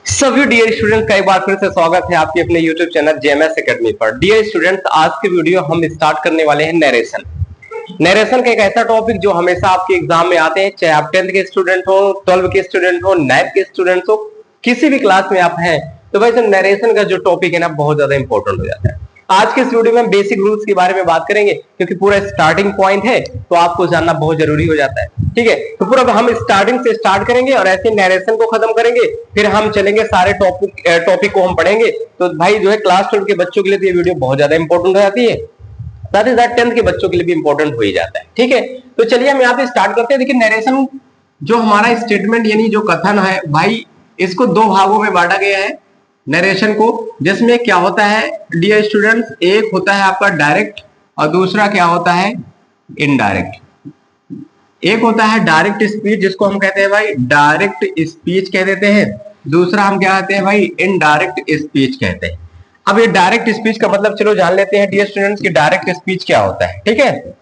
सभी dear student का एक बार फिर से स्वागत है आपके अपने YouTube चैनल जेएमएस एकेडमी पर। डियर स्टूडेंट्स, आज के वीडियो हम स्टार्ट करने वाले हैं नरेशन। नरेशन का एक ऐसा टॉपिक जो हमेशा आपके एग्जाम में आते हैं, चाहे आप 10th के स्टूडेंट हो, 12 के स्टूडेंट हो, 9th के स्टूडेंट हो, किसी भी क्लास में आप हैं तो वैसे नरेशन का जो टॉपिक है ना बहुत ज्यादा इंपॉर्टेंट हो जाता है। आज के इस वीडियो में बेसिक रूल्स के बारे में बात करेंगे क्योंकि पूरा स्टार्टिंग पॉइंट है तो आपको जानना बहुत जरूरी हो जाता है। ठीक है, तो पूरा हम स्टार्टिंग से स्टार्ट करेंगे और ऐसे नरेशन को खत्म करेंगे, फिर हम चलेंगे सारे टॉपिक को हम पढ़ेंगे। तो भाई जो है क्लास 12 के बच्चों के लिए तो ये वीडियो बहुत ज्यादा इंपॉर्टेंट हो जाती है, साथ ही साथ 10th के बच्चों के लिए भी इंपॉर्टेंट हो ही जाता है। ठीक है, तो चलिए हम यहाँ पे स्टार्ट करते हैं। देखिए नरेशन जो हमारा स्टेटमेंट यानी जो कथन है भाई, इसको दो भागों में बांटा गया है नरेशन को, जिसमें क्या होता है डियर स्टूडेंट्स, एक होता है आपका डायरेक्ट और दूसरा क्या होता है इनडायरेक्ट। एक होता है डायरेक्ट स्पीच जिसको हम कहते हैं भाई डायरेक्ट स्पीच कह देते हैं, दूसरा हम क्या कहते हैं भाई इनडायरेक्ट स्पीच कहते हैं। अब ये डायरेक्ट स्पीच का मतलब चलो जान लेते हैं डियर स्टूडेंट्स कि डायरेक्ट स्पीच क्या होता है। ठीक है,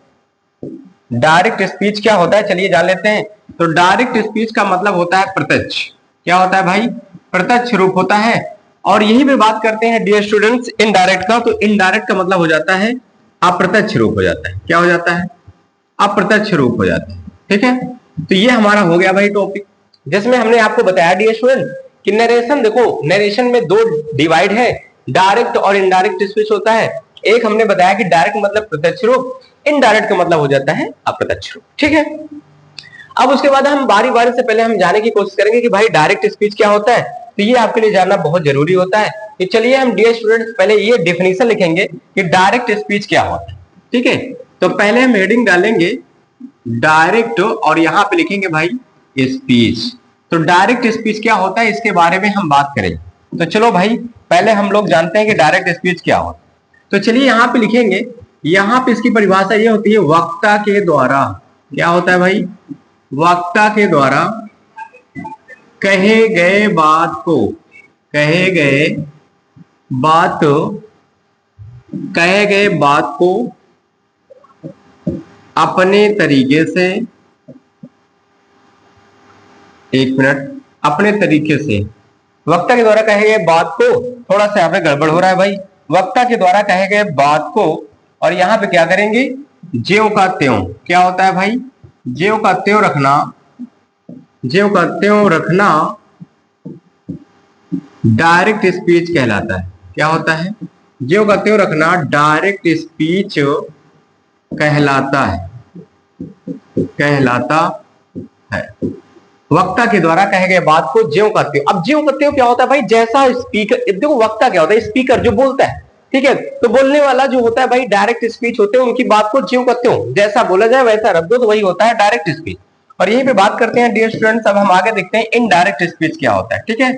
डायरेक्ट स्पीच क्या होता है चलिए जान लेते हैं। तो डायरेक्ट स्पीच का मतलब होता है प्रत्यक्ष। क्या होता है भाई? प्रत्यक्ष रूप होता है। और यही पे बात करते हैं डियर स्टूडेंट्स इनडायरेक्ट का। तो इनडायरेक्ट का मतलब हो जाता है अप्रत्यक्ष रूप हो जाता है। क्या हो जाता है? अप्रत्यक्ष रूप हो जाता है। ठीक है, तो ये हमारा हो गया भाई टॉपिक, जिसमें हमने आपको बताया डियर स्टूडेंट कि नरेशन, देखो नरेशन में दो डिवाइड है, डायरेक्ट और इनडायरेक्ट स्पीच होता है। एक हमने बताया कि डायरेक्ट मतलब प्रत्यक्ष रूप, इनडायरेक्ट का मतलब हो जाता है अप्रत्यक्ष रूप। ठीक है, अब उसके बाद हम बारी बारी से पहले हम जानने की कोशिश करेंगे कि भाई डायरेक्ट स्पीच क्या होता है। तो ये आपके लिए जानना बहुत जरूरी होता है। कि चलिए हम डियर स्टूडेंट्स पहले ये डेफिनेशन लिखेंगे कि डायरेक्ट स्पीच क्या होता है। ठीक है, तो पहले हम हेडिंग डालेंगे डायरेक्ट और यहां पे लिखेंगे भाई स्पीच। तो डायरेक्ट स्पीच क्या होता है इसके बारे में हम बात करेंगे। तो चलो भाई पहले हम लोग जानते हैं कि डायरेक्ट स्पीच क्या होता है। तो चलिए यहां पे लिखेंगे, यहां पे इसकी परिभाषा ये होती है वक्ता के द्वारा। क्या होता है भाई? वक्ता के द्वारा कहे गए बात को, कहे गए बात को अपने तरीके से, एक मिनट, अपने तरीके से वक्ता के द्वारा कहे गए बात को, थोड़ा सा यहाँ पे गड़बड़ हो रहा है भाई। वक्ता के द्वारा कहे गए बात को, और यहां पे क्या करेंगे ज्यों का त्यों। क्या होता है भाई? ज्यों का त्यों रखना, ज्यों का त्यों रखना डायरेक्ट स्पीच कहलाता है। क्या होता है? ज्यों का त्यों रखना डायरेक्ट स्पीच कहलाता है, कहलाता है। वक्ता के द्वारा कहे गए बात को ज्यों का त्यों। अब ज्यों का त्यों क्या होता है भाई? जैसा स्पीकर, देखो वक्ता क्या होता है? स्पीकर जो बोलता है। ठीक है, तो बोलने वाला जो होता है भाई डायरेक्ट स्पीच होते हैं, उनकी बात को ज्यों का त्यों, जैसा बोला जाए वैसा रख दो, तो वही होता है डायरेक्ट स्पीच। और यहीं पे बात करते हैं डियर स्टूडेंट्स, अब हम आगे देखते हैं इनडायरेक्ट स्पीच क्या होता है। ठीक है,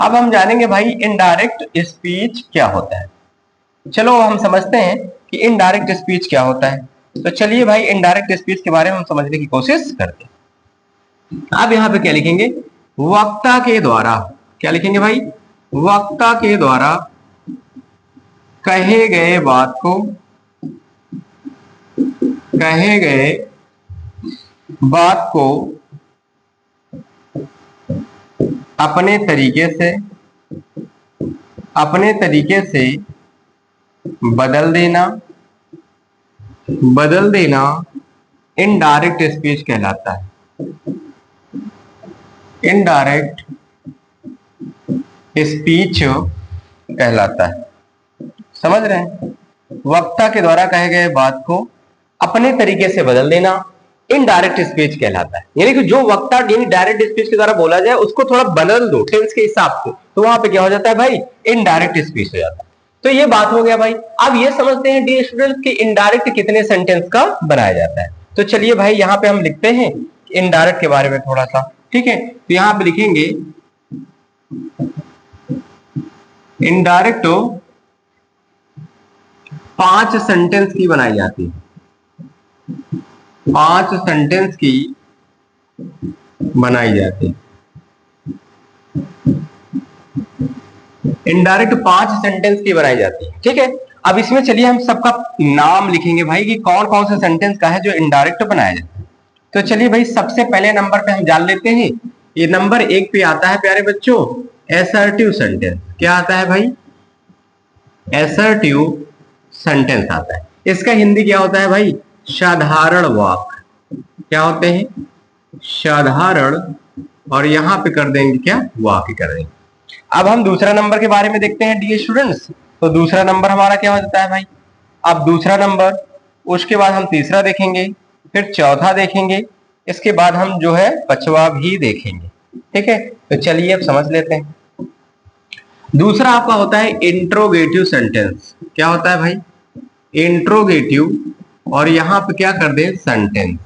अब हम जानेंगे भाई इनडायरेक्ट स्पीच क्या होता है। चलो हम समझते हैं कि इनडायरेक्ट स्पीच क्या होता है। तो चलिए भाई इनडायरेक्ट स्पीच के बारे में हम समझने की कोशिश करते हैं। अब यहां पे क्या लिखेंगे? वक्ता के द्वारा। क्या लिखेंगे भाई? वक्ता के द्वारा कहे गए बात को, कहे गए बात को अपने तरीके से, अपने तरीके से बदल देना, बदल देना इनडायरेक्ट स्पीच कहलाता है। इनडायरेक्ट स्पीच कहलाता है। समझ रहे हैं? वक्ता के द्वारा कहे गए बात को अपने तरीके से बदल देना इनडायरेक्ट स्पीच कहलाता है। यानी कि जो वक्ता यानी डायरेक्ट स्पीच के द्वारा बोला जाए उसको थोड़ा बदल दो टेंस के हिसाब से, तो वहां पे क्या हो जाता है भाई? इनडायरेक्ट स्पीच हो जाता है। तो ये बात हो गया भाई। अब ये समझते हैं डियर स्टूडेंट्स कि इनडायरेक्ट कितने सेंटेंस का बनाया जाता है। तो चलिए भाई यहाँ पे हम लिखते हैं इनडायरेक्ट के बारे में थोड़ा सा। ठीक है, तो यहाँ पे लिखेंगे इनडायरेक्ट 5 सेंटेंस की बनाई जाती है। 5 सेंटेंस की बनाई जाती है। इनडायरेक्ट 5 सेंटेंस की बनाई जाती है। ठीक है, अब इसमें चलिए हम सबका नाम लिखेंगे भाई कि कौन कौन से सेंटेंस का है जो इनडायरेक्ट बनाया जाता है। तो चलिए भाई सबसे पहले नंबर पे हम जान लेते हैं ये नंबर 1 पे आता है प्यारे बच्चों एसर्टिव सेंटेंस। क्या आता है भाई? एसर्टिव सेंटेंस आता है। इसका हिंदी क्या होता है भाई? साधारण वाक्य। क्या होते हैं? साधारण, और यहां पे कर देंगे क्या? वाक्य कर देंगे। अब हम दूसरा नंबर के बारे में देखते हैं डियर स्टूडेंट्स। तो दूसरा नंबर हमारा क्या हो जाता है भाई? अब दूसरा नंबर, उसके बाद हम तीसरा देखेंगे, फिर चौथा देखेंगे, इसके बाद हम जो है पांचवा भी देखेंगे। ठीक है, तो चलिए अब समझ लेते हैं। दूसरा आपका होता है इंट्रोगेटिव सेंटेंस। क्या होता है भाई? इंट्रोगेटिव, और यहां पे क्या कर दें? सेंटेंस।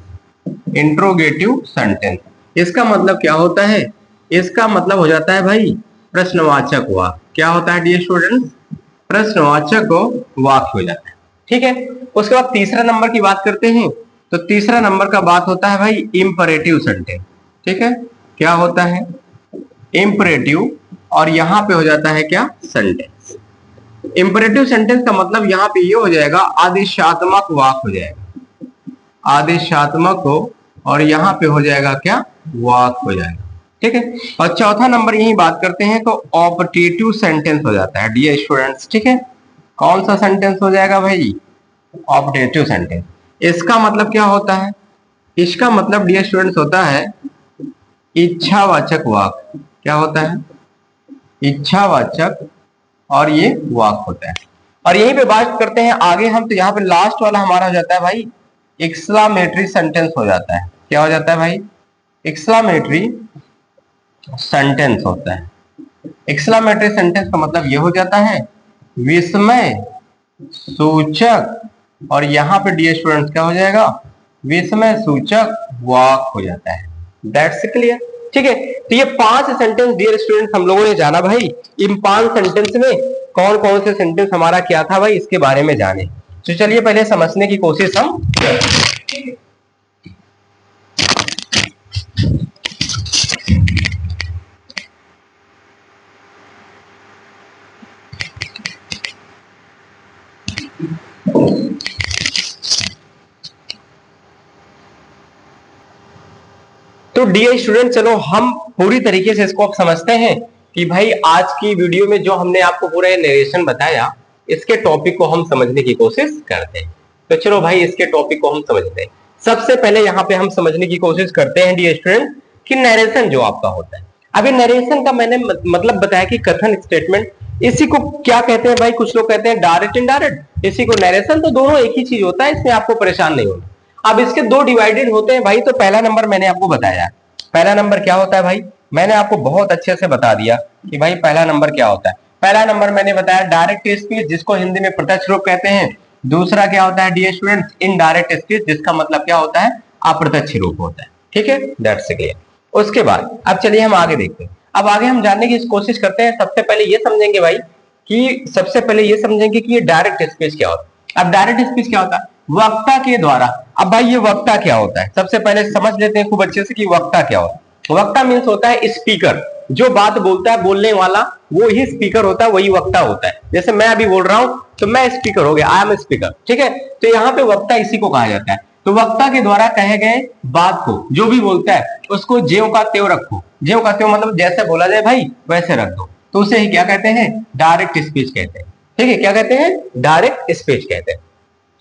इंट्रोगेटिव सेंटेंस, इसका मतलब क्या होता है? इसका मतलब हो जाता है भाई प्रश्नवाचक वाक्य। क्या होता है डियर स्टूडेंट्स? प्रश्नवाचक वाक्य हो जाता है। ठीक है, उसके बाद तीसरा नंबर की बात करते हैं। तो तीसरा नंबर का बात होता है भाई इंपरेटिव सेंटेंस। ठीक है, क्या होता है? इंपरेटिव, और यहां पे हो जाता है क्या? सेंटेंस। इंपरेटिव सेंटेंस का मतलब यहां पे ये हो जाएगा आदेशात्मक वाक्य हो जाएगा। आदेशात्मक हो, और यहां पे हो जाएगा क्या? वाक्य हो जाएगा। ठीक है, और चौथा नंबर यही बात करते हैं तो ऑप्टेटिव सेंटेंस हो जाता है डियर स्टूडेंट्स। ठीक है, कौन सा सेंटेंस हो जाएगा भाई? Optative sentence. इसका मतलब क्या होता है? इसका मतलब डियर स्टूडेंट्स होता है इच्छावाचक वाक्य। क्या होता है? इच्छावाचक, और ये वाक्य होता है। और यहीं पे बात करते हैं आगे हम, तो यहाँ पे लास्ट वाला हमारा हो जाता है भाई एक्सक्लामेटरी सेंटेंस हो जाता है। क्या हो जाता है भाई? एक्सक्लामेटरी सेंटेंस होता है। एक्सक्लामेटरी सेंटेंस का मतलब ये हो जाता है विस्मय सूचक, और यहां पे डियर स्टूडेंट्स क्या हो जाएगा? विस्मय सूचक वाक्य हो जाता है। That's clear. ठीक है, तो ये 5 सेंटेंस डियर स्टूडेंट्स हम लोगों ने जाना भाई। इन 5 सेंटेंस में कौन कौन से सेंटेंस हमारा क्या था भाई, इसके बारे में जाने। तो चलिए पहले समझने की कोशिश हम करते हैं। तो डियर स्टूडेंट, चलो हम पूरी तरीके से इसको अब समझते हैं कि भाई आज की वीडियो में जो हमने आपको पूरा ये नरेशन बताया, इसके टॉपिक को हम समझने की कोशिश करते हैं। तो चलो भाई इसके टॉपिक को हम समझते हैं। सबसे पहले यहाँ पे हम समझने की कोशिश करते हैं डियर स्टूडेंट कि नरेशन जो आपका होता है। अभी नरेशन का मैंने मतलब बताया कि कथन स्टेटमेंट, इसी को क्या कहते हैं भाई? कुछ लोग कहते हैं डायरेक्ट इनडायरेक्ट, इसी को नरेशन। तो दोनों एक ही चीज होता है, इसमें आपको परेशान नहीं होना। अब इसके 2 डिवाइडेड होते हैं भाई। तो पहला नंबर मैंने आपको बताया। पहला नंबर क्या होता है भाई? मैंने आपको बहुत अच्छे से बता दिया कि भाई पहला नंबर क्या होता है। पहला नंबर मैंने बताया डायरेक्ट स्पीच, जिसको हिंदी में प्रत्यक्ष रूप कहते हैं। दूसरा क्या होता है डियर स्टूडेंट्स? इनडायरेक्ट स्पीच, जिसका मतलब क्या होता है? अप्रत्यक्ष रूप होता है। ठीक है, दैट्स क्लियर। उसके बाद अब चलिए हम आगे देखते हैं। अब आगे हम जानने की कोशिश करते हैं। सबसे पहले ये समझेंगे भाई कि सबसे पहले ये समझेंगे कि ये डायरेक्ट स्पीच क्या होता है। अब डायरेक्ट स्पीच क्या होता है? वक्ता के द्वारा। अब भाई ये वक्ता क्या होता है? सबसे पहले समझ लेते हैं खूब अच्छे से कि वक्ता क्या होता है। वक्ता मीन्स होता है स्पीकर, जो बात बोलता है, बोलने वाला वो ही स्पीकर होता है, वही वक्ता होता है। जैसे मैं अभी बोल रहा हूं तो मैं स्पीकर हो गया, आई एम स्पीकर। ठीक है, तो यहाँ पे वक्ता इसी को कहा जाता है। तो वक्ता के द्वारा कहे गए बात को जो भी बोलता है उसको ज्यों का त्यों रखो। ज्यों का त्यों मतलब जैसे बोला जाए भाई वैसे रख दो, तो उसे ही क्या कहते हैं? डायरेक्ट स्पीच कहते हैं। ठीक है, क्या कहते हैं? डायरेक्ट स्पीच कहते हैं।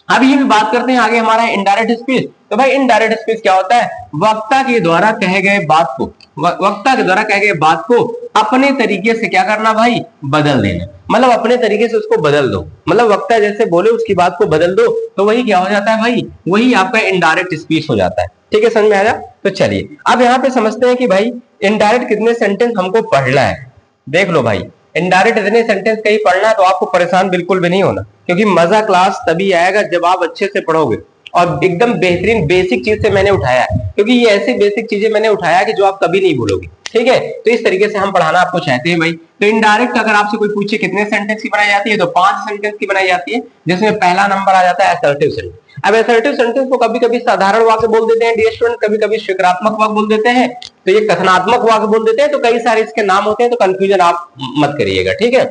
अब ये भी बात करते हैं आगे हमारा इनडायरेक्ट स्पीच। तो भाई इनडायरेक्ट स्पीच क्या होता है? वक्ता के द्वारा कहे गए बात को, वक्ता के द्वारा कहे गए बात को अपने तरीके से क्या करना भाई? बदल देना। मतलब अपने तरीके से उसको बदल दो, मतलब वक्ता जैसे बोले उसकी बात को बदल दो, तो वही क्या हो जाता है भाई? वही आपका इनडायरेक्ट स्पीच हो जाता है। ठीक है, समझ में आया? तो चलिए अब यहाँ पे समझते हैं कि भाई इनडायरेक्ट कितने सेंटेंस हमको पढ़ना है। देख लो भाई, इनडायरेक्ट इतने सेंटेंस कहीं पढ़ना है तो आपको परेशान बिल्कुल भी नहीं होना, क्योंकि मजा क्लास तभी आएगा जब आप अच्छे से पढ़ोगे। और एकदम बेहतरीन बेसिक चीज से मैंने उठाया है, क्योंकि ये ऐसी बेसिक चीजें मैंने उठाया है कि जो आप कभी नहीं भूलोगे। ठीक है, तो इस तरीके से हम पढ़ाना आपको चाहते हैं भाई। तो इनडायरेक्ट अगर आपसे कोई पूछे कितने सेंटेंस की बनाई जाती है, तो 5 सेंटेंस की बनाई जाती है, जिसमें पहला नंबर आ जाता है असर्टिव सेंटेंस। अब असर्टिव सेंटेंस को कभी कभी साधारण वाक्य बोल देते हैं डियर स्टूडेंट, कभी कभी स्वीकारात्मक वाक्य बोल देते हैं, तो ये कथनात्मक वाक्य बोल देते हैं। तो कई सारे इसके नाम होते हैं, तो कंफ्यूजन आप मत करिएगा। ठीक है,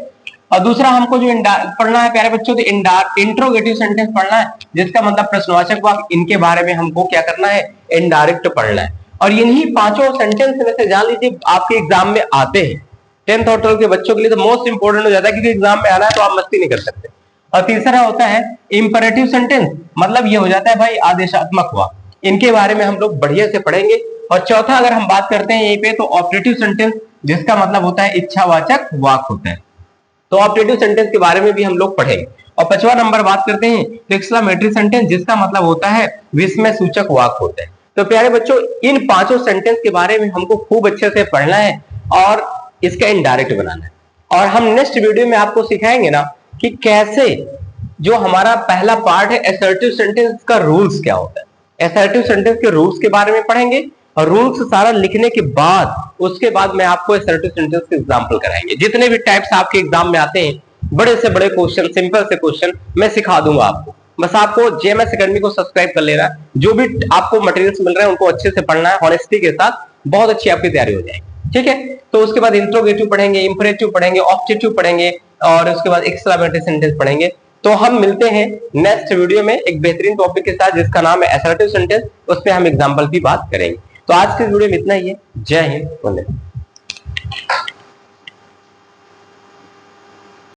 और दूसरा हमको जो पढ़ना है प्यारे बच्चों, तो इंट्रोगेटिव सेंटेंस पढ़ना है, जिसका मतलब प्रश्नवाचक वाक्य। इनके बारे में हमको क्या करना है? इनडायरेक्ट पढ़ना है। और इन्हीं पांचों सेंटेंस में से जान लीजिए आपके एग्जाम में आते हैं। 10th और 12th के बच्चों के लिए तो मोस्ट इंपोर्टेंट हो जाता है, क्योंकि एग्जाम में आना है तो आप मस्ती नहीं कर सकते। और तीसरा होता है इंपरेटिव सेंटेंस, मतलब ये हो जाता है भाई आदेशात्मक वाक्य, इनके बारे में हम लोग बढ़िया से पढ़ेंगे। और चौथा अगर हम बात करते हैं यहीं पे तो ऑपरेटिव सेंटेंस, जिसका मतलब होता है इच्छावाचक वाक्य होता है, तो ऑपरेटिव सेंटेंस के बारे में भी हम लोग पढ़ेंगे। और 5वां नंबर बात करते हैं तो एक्सक्लेमेटरी सेंटेंस, जिसका मतलब होता है विस्मय सूचक वाक्य होता है। तो प्यारे बच्चों इन पांचों सेंटेंस के बारे में हमको खूब अच्छे से पढ़ना है और इसका इनडायरेक्ट बनाना है। और हम नेक्स्ट वीडियो में आपको सिखाएंगे ना कि कैसे जो हमारा पहला पार्ट है असर्टिव सेंटेंस का रूल्स क्या होता है, असर्टिव सेंटेंस के रूल्स के बारे में पढ़ेंगे। और रूल्स सारा लिखने के बाद उसके बाद मैं आपको असर्टिव सेंटेंस के एग्जांपल कराएंगे। जितने भी टाइप्स आपके एग्जाम में आते हैं, बड़े से बड़े क्वेश्चन, सिंपल से क्वेश्चन मैं सिखा दूंगा आपको। बस आपको जेएमएस एकेडमी को सब्सक्राइब कर लेना है। जो भी आपको मटेरियल्स मिल रहे हैं उनको अच्छे से पढ़ना है, ऑनेस्टी के साथ, बहुत अच्छी आपकी तैयारी हो जाएगी। ठीक है, तो उसके बाद इंट्रोगेटिव पढ़ेंगे, इंपरेटिव पढ़ेंगे, ऑब्जेक्टिव पढ़ेंगे और उसके बाद एक्सक्लेमेटरी सेंटेंस पढ़ेंगे। तो हम मिलते हैं नेक्स्ट वीडियो में एक बेहतरीन टॉपिक के साथ, जिसका नाम है असर्टिव सेंटेंस। उस पर हम एग्जाम्पल की बात करेंगे। तो आज के वीडियो में इतना ही है। जय हिंद, वंदे।